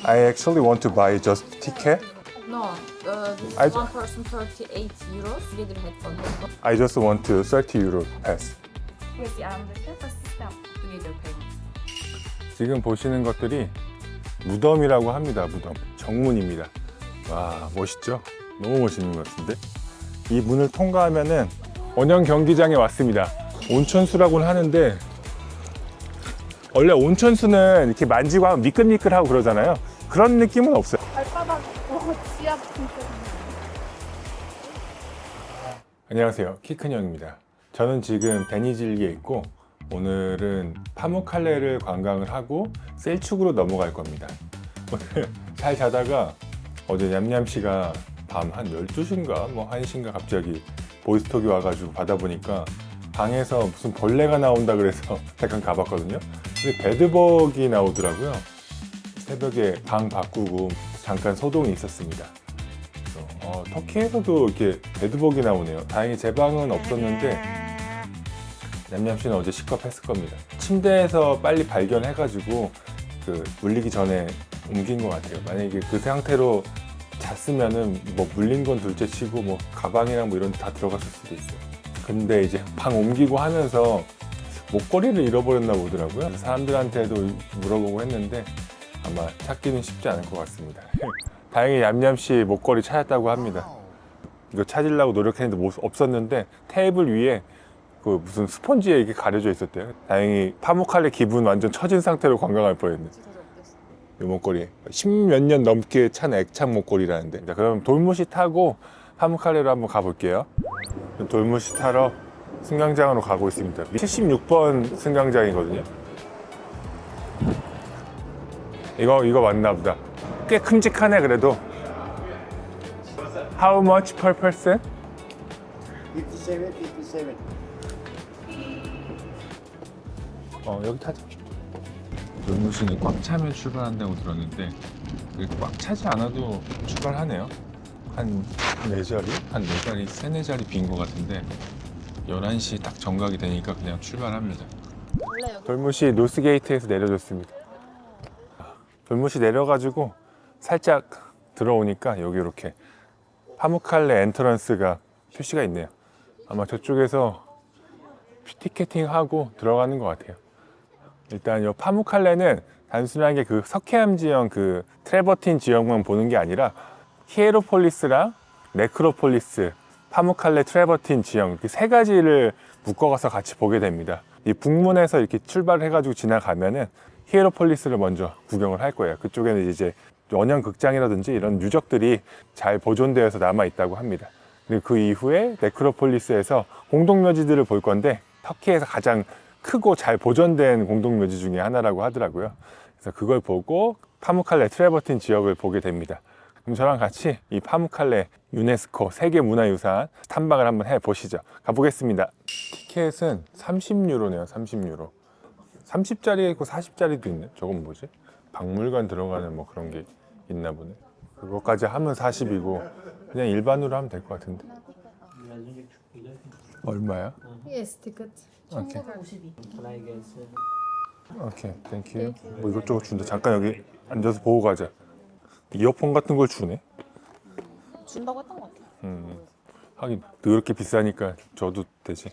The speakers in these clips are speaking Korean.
I actually want to buy just ticket. No, this I- is one person 38 euros together headphone. I just want to 30 euro pass. Yes, I understand, but system together payment. 지금 보시는 것들이 무덤이라고 합니다. 무덤. 정문입니다. 와, 멋있죠? 너무 멋있는 것 같은데? 이 문을 통과하면은 원형 경기장에 왔습니다. 온천수라고는 하는데 원래 온천수는 이렇게 만지고 하면 미끌미끌하고 그러잖아요. 그런 느낌은 없어요. 발바닥 지압 진짜. 안녕하세요. 키 큰 형입니다. 저는 지금 베니질리에 있고 오늘은 파묵칼레를 관광을 하고 셀축으로 넘어갈 겁니다. 오늘 잘 자다가 어제 냠냠씨가 밤 한 12시인가 뭐 1시인가 갑자기 보이스톡이 와가지고 받아보니까 방에서 무슨 벌레가 나온다 그래서 잠깐 가봤거든요. 근데 베드벅이 나오더라고요. 새벽에 방 바꾸고 잠깐 소동이 있었습니다. 그래서, 터키에서도 이렇게 베드벅이 나오네요. 다행히 제 방은 없었는데 냠냠씨는 어제 시겁했을 겁니다. 침대에서 빨리 발견해가지고 그 물리기 전에 옮긴 것 같아요. 만약에 그 상태로 잤으면은 뭐 물린 건 둘째치고 뭐 가방이랑 뭐 이런 데 다 들어갔을 수도 있어요. 근데 이제 방 옮기고 하면서 목걸이를 잃어버렸나 보더라고요. 그래서 사람들한테도 물어보고 했는데 아마 찾기는 쉽지 않을 것 같습니다. 다행히 얌얌씨 목걸이 찾았다고 합니다. 이거 찾으려고 노력했는데 없었는데 테이블 위에 그 무슨 스펀지에 이렇게 가려져 있었대요. 다행히 파묵칼레 기분 완전 처진 상태로 관광할 뻔했네. 이 목걸이 10몇 년 넘게 찬 액착 목걸이라는데. 자, 그럼 돌무시 타고 파묵칼레로 한번 가볼게요. 돌무시 타러 승강장으로 가고 있습니다. 76번 승강장이거든요. 이거 맞나 보다. 꽤 큼직하네 그래도. How much per person? 57, 57. 여기 타자. 돌무시는 꽉 차면 출발한다고 들었는데 그게 꽉 차지 않아도 출발하네요. 한 4자리? 한 4자리, 3, 4자리 빈 것 같은데 11시 딱 정각이 되니까 그냥 출발합니다. 돌무시 노스게이트에서 내려줬습니다. 돌무시 내려가지고 살짝 들어오니까 여기 이렇게 파묵칼레 엔터런스가 표시가 있네요. 아마 저쪽에서 티켓팅하고 들어가는 것 같아요. 일단 이 파묵칼레는 단순하게 그 석회암 지형, 그 트레버틴 지형만 보는 게 아니라 히에로폴리스랑 네크로폴리스, 파묵칼레 트레버틴 지형 이렇게 세 가지를 묶어가서 같이 보게 됩니다. 이 북문에서 이렇게 출발을 해가지고 지나가면은 히에로폴리스를 먼저 구경을 할 거예요. 그쪽에는 이제 원형 극장이라든지 이런 유적들이 잘 보존되어서 남아 있다고 합니다. 그리고 그 이후에 네크로폴리스에서 공동묘지들을 볼 건데 터키에서 가장 크고 잘 보존된 공동묘지 중에 하나라고 하더라고요. 그래서 그걸 보고 파묵칼레 트레버틴 지역을 보게 됩니다. 그럼 저랑 같이 이 파묵칼레 유네스코 세계문화유산 탐방을 한번 해보시죠. 가보겠습니다. 티켓은 30유로네요. 30유로. 30짜리 있고 40짜리도 있네. 저건 뭐지? 박물관 들어가는 뭐 그런 게 있나 보네. 그거까지 하면 40이고 그냥 일반으로 하면 될 것 같은데. 얼마야? Yes, ticket. 오케이. 1952. 오케이, 땡큐. 뭐 이것저것 준다. 잠깐 여기 앉아서 보고 가자. 이어폰 같은 걸 주네. 준다고 했던 것 같아요. 하긴 그렇게 비싸니까 줘도 되지.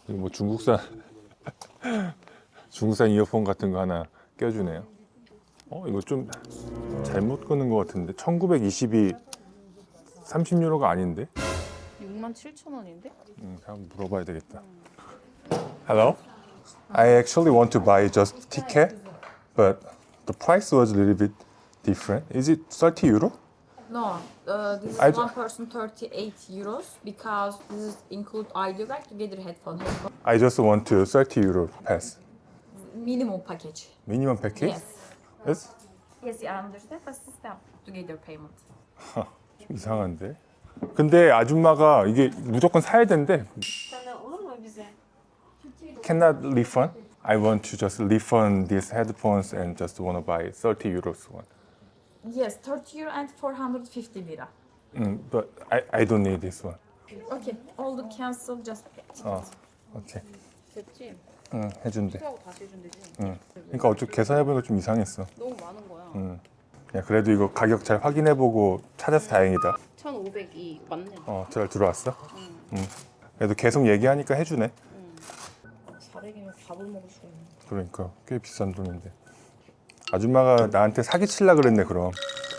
이거 뭐 중국산 중국산 이어폰 같은 거 하나 껴주네요. 이거 좀 잘못 끄는 것 같은데 1920이 30유로가 아닌데? 67,000원인데? 한번 물어봐야 되겠다. Hello? I actually want to buy just ticket, but the price was a little bit different. Is it 30 euro? No, this is I- one person 38 euros because this is include audio back together headphone. I just want to 30 euro pass. Minimum package. Minimum package? Yes. Yes? Yes, I understand, but system together payment. 좀 이상한데? 근데 아줌마가 이게 무조건 사야 된대. Cannot refund? I want to just refund these headphones and just want to buy 30 euros one. Yes, 30 euro and 450 lira. But I don't need this one. Okay, all the cancel just ticket. 오케이. 됐지? 응, 해준대. 하고 다시 해준대지? 그러니까 어차피 계산해보니까 좀 이상했어. 너무 많은 거야. 야, 그래도 이거 가격 잘 확인해보고 찾아서 다행이다. 1,500이 맞네. 잘 들어왔어? 그래도 계속 얘기하니까 해주네. 400이면 밥을 먹을 수가 있네. 그러니까 꽤 비싼 돈인데. 아줌마가 나한테 사기칠라 그랬네. 그럼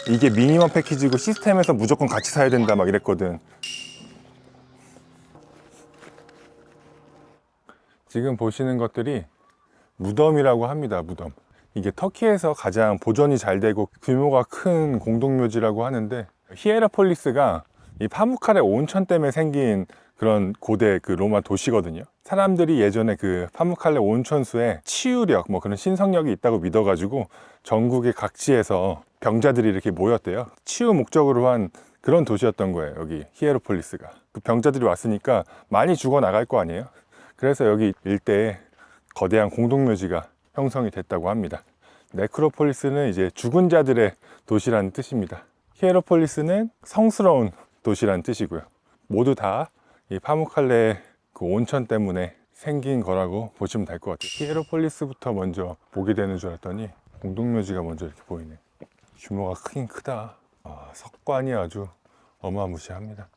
이게 미니멈 패키지고 시스템에서 무조건 같이 사야 된다 막 이랬거든. 지금 보시는 것들이 무덤이라고 합니다. 무덤. 이게 터키에서 가장 보존이 잘 되고 규모가 큰 공동묘지라고 하는데, 히에라폴리스가 이 파무칼레 온천 때문에 생긴 그런 고대 그 로마 도시거든요. 사람들이 예전에 그 파무칼레 온천수에 치유력 뭐 그런 신성력이 있다고 믿어가지고 전국의 각지에서 병자들이 이렇게 모였대요. 치유 목적으로 한 그런 도시였던 거예요. 여기 히에라폴리스가. 그 병자들이 왔으니까 많이 죽어 나갈 거 아니에요. 그래서 여기 일대에 거대한 공동묘지가 형성이 됐다고 합니다. 네크로폴리스는 이제 죽은 자들의 도시라는 뜻입니다. 히에라폴리스는 성스러운 도시라는 뜻이고요. 모두 다 이 파무칼레 그 온천 때문에 생긴 거라고 보시면 될 것 같아요. 히에라폴리스부터 먼저 보게 되는 줄 알았더니 공동묘지가 먼저 이렇게 보이네. 규모가 크긴 크다. 석관이 아주 어마무시합니다.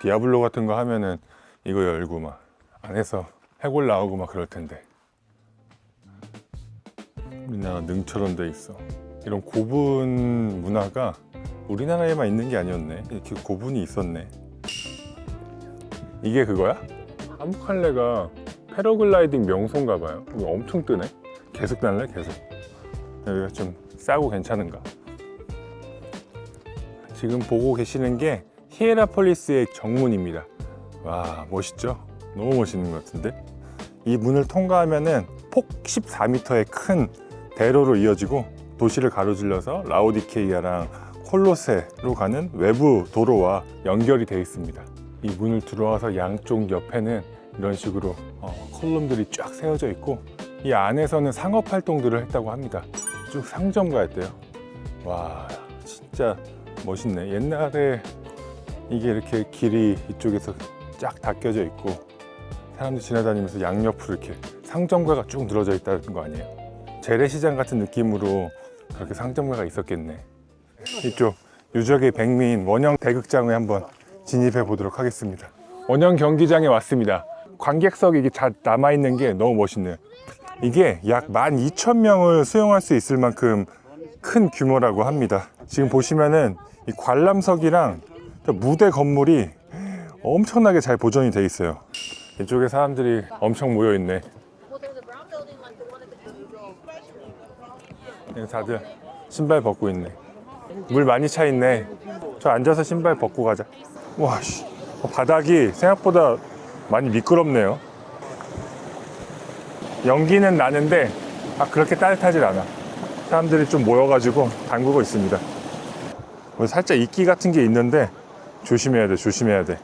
디아블로 같은 거 하면은 이거 열고 막 안에서 해골 나오고 막 그럴 텐데, 우리나라 능처럼 돼 있어. 이런 고분 문화가 우리나라에만 있는 게 아니었네. 이렇게 고분이 있었네. 이게 그거야? 파무칼레가 패러글라이딩 명소인가 봐요. 이거 엄청 뜨네. 계속 날래? 계속. 여기가 좀 싸고 괜찮은가? 지금 보고 계시는 게 히에라폴리스의 정문입니다. 와, 멋있죠? 너무 멋있는 것 같은데? 이 문을 통과하면은 폭 14m의 큰 대로로 이어지고 도시를 가로질러서 라오디케이아랑 콜로세로 가는 외부 도로와 연결이 되어 있습니다. 이 문을 들어와서 양쪽 옆에는 이런 식으로 컬럼들이 쫙 세워져 있고, 이 안에서는 상업 활동들을 했다고 합니다. 쭉 상점가였대요. 와, 진짜 멋있네. 옛날에 이게 이렇게 길이 이쪽에서 쫙 닦여져 있고 사람들 지나다니면서 양옆으로 이렇게 상점가가 쭉 늘어져 있다는 거 아니에요? 재래시장 같은 느낌으로 그렇게 상점가가 있었겠네. 이쪽 유적의 백미인 원형 대극장에 한번 진입해 보도록 하겠습니다. 원형 경기장에 왔습니다. 관객석이 이게 다 남아있는 게 너무 멋있네요. 이게 약 12,000명을 수용할 수 있을 만큼 큰 규모라고 합니다. 지금 보시면은 이 관람석이랑 무대 건물이 엄청나게 잘 보존이 돼 있어요. 이쪽에 사람들이 엄청 모여 있네. 다들 신발 벗고 있네. 물 많이 차 있네. 저 앉아서 신발 벗고 가자. 와, 씨. 바닥이 생각보다 많이 미끄럽네요. 연기는 나는데 그렇게 따뜻하질 않아. 사람들이 좀 모여가지고 담그고 있습니다. 살짝 이끼 같은 게 있는데 조심해야 돼, 조심해야 돼.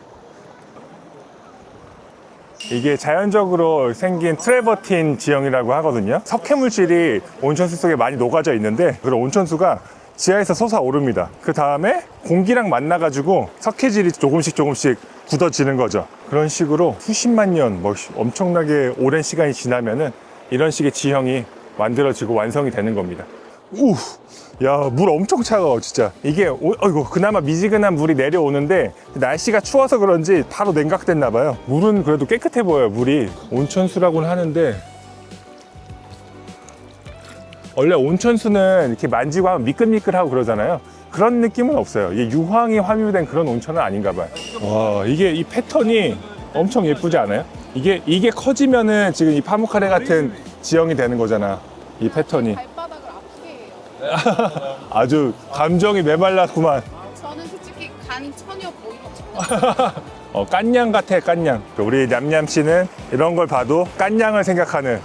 이게 자연적으로 생긴 트래버틴 지형이라고 하거든요. 석회물질이 온천수 속에 많이 녹아져 있는데, 그런 온천수가 지하에서 솟아오릅니다. 그 다음에 공기랑 만나가지고 석회질이 조금씩 굳어지는 거죠. 그런 식으로 수십만 년, 엄청나게 오랜 시간이 지나면은 이런 식의 지형이 만들어지고 완성이 되는 겁니다. 야, 물 엄청 차가워 진짜. 이게 그나마 미지근한 물이 내려오는데 날씨가 추워서 그런지 바로 냉각됐나 봐요. 물은 그래도 깨끗해 보여요. 물이 온천수라고는 하는데, 원래 온천수는 이렇게 만지고 하면 미끌미끌하고 그러잖아요. 그런 느낌은 없어요. 이게 유황이 함유된 그런 온천은 아닌가 봐요. 와, 이게 이 패턴이 엄청 예쁘지 않아요? 이게 커지면은 지금 이 파무칼레 같은 지형이 되는 거잖아. 이 패턴이. 발바닥을 아프게 해요. 아주 감정이 메말랐구만. 저는 솔직히 간이 천여 보이거든요. 깐냥 같아, 깐냥. 우리 냠냠씨는 이런 걸 봐도 깐냥을 생각하는,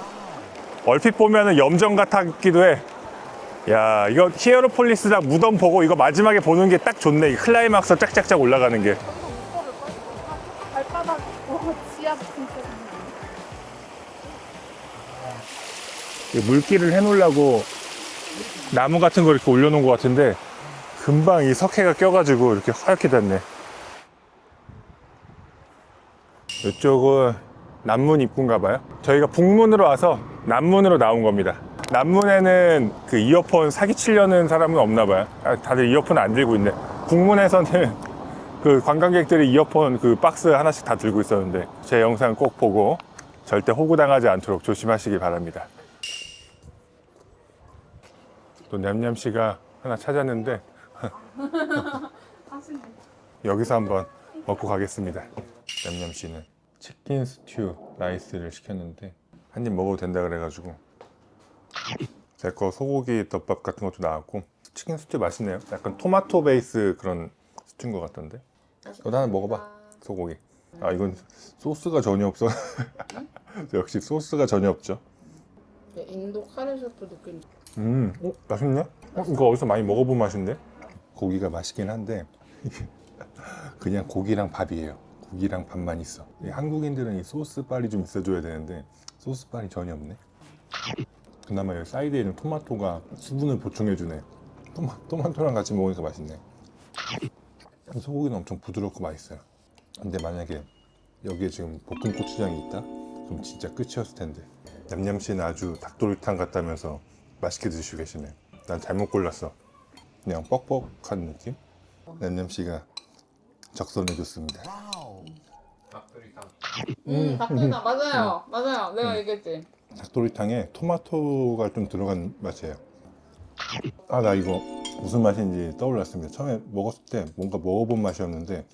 얼핏 보면은 염정 같기도 해. 야, 이거 히에로폴리스랑 무덤 보고 이거 마지막에 보는 게 딱 좋네. 이 클라이막스 짝짝짝 올라가는 게. 발바닥, 지압 진짜. 물길을 해놓으려고 나무 같은 거 이렇게 올려놓은 것 같은데 금방 이 석회가 껴가지고 이렇게 하얗게 됐네. 이쪽은 남문 입구인가 봐요. 저희가 북문으로 와서 남문으로 나온 겁니다. 남문에는 그 이어폰 사기치려는 사람은 없나 봐요. 다들 이어폰 안 들고 있네. 국문에서는 그 관광객들이 이어폰 그 박스 하나씩 다 들고 있었는데 제 영상 꼭 보고 절대 호구당하지 않도록 조심하시길 바랍니다. 또 냠냠씨가 하나 찾았는데 여기서 한번 먹고 가겠습니다. 냠냠씨는 치킨 스튜 라이스를 시켰는데 한 입 먹어도 된다 그래가지고 제 거 소고기 덮밥 같은 것도 나왔고 치킨 스튜 맛있네요. 약간 토마토 베이스 그런 스튜인 것 같던데. 너도 하나 먹어봐. 소고기. 아 이건 소스가 전혀 없어. 역시 소스가 전혀 없죠. 인도 카레 셰프 느낌. 맛있네? 이거 어디서 많이 먹어본 맛인데? 고기가 맛있긴 한데 그냥 고기랑 밥이에요. 고기랑 밥만 있어. 이 한국인들은 이 소스빨이 좀 있어줘야 되는데 소스빨이 전혀 없네. 그나마 여기 사이드에 있는 토마토가 수분을 보충해주네. 토마토랑 같이 먹으니까 맛있네. 소고기는 엄청 부드럽고 맛있어요. 근데 만약에 여기에 지금 볶음 고추장이 있다? 그럼 진짜 끝이었을 텐데. 냠냠씨는 아주 닭도리탕 같다면서 맛있게 드시고 계시네. 난 잘못 골랐어. 그냥 뻑뻑한 느낌? 냠냠씨가 적선해줬습니다. 닭도리탕 맞아요. 맞아요. 내가 얘기했지. 닭도리탕에 토마토가 좀 들어간 맛이에요. 아, 나 이거 무슨 맛인지 떠올랐습니다. 처음에 먹었을 때 뭔가 먹어본 맛이었는데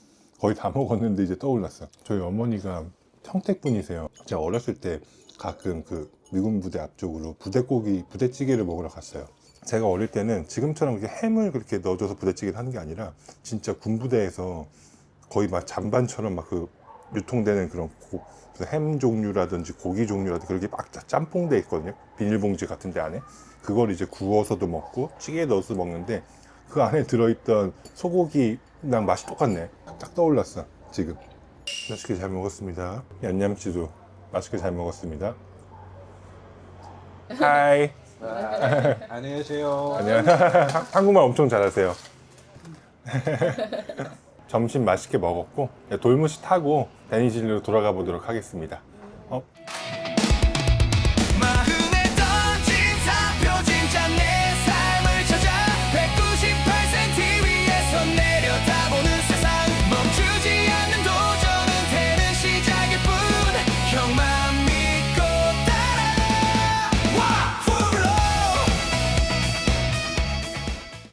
거의 다 먹었는데 이제 떠올랐어요. 저희 어머니가 평택분이세요. 제가 어렸을 때 가끔 그 미군 부대 앞쪽으로 부대찌개를 먹으러 갔어요. 제가 어릴 때는 지금처럼 그렇게 햄을 그렇게 넣어줘서 부대찌개를 하는 게 아니라 진짜 군부대에서 거의 막 잔반처럼 막 그 유통되는 그런 햄 종류라든지 고기 종류라든지 그렇게 막 짬뽕돼 있거든요. 비닐봉지 같은 데 안에. 그걸 이제 구워서도 먹고 찌개에 넣어서 먹는데 그 안에 들어있던 소고기랑 맛이 똑같네. 딱 떠올랐어 지금. 맛있게 잘 먹었습니다. 얀냠씨도 맛있게 잘 먹었습니다. 하이. 안녕히 계세요. 안녕. 한국말 엄청 잘하세요. 점심 맛있게 먹었고 돌무시 타고 데니질로 돌아가 보도록 하겠습니다.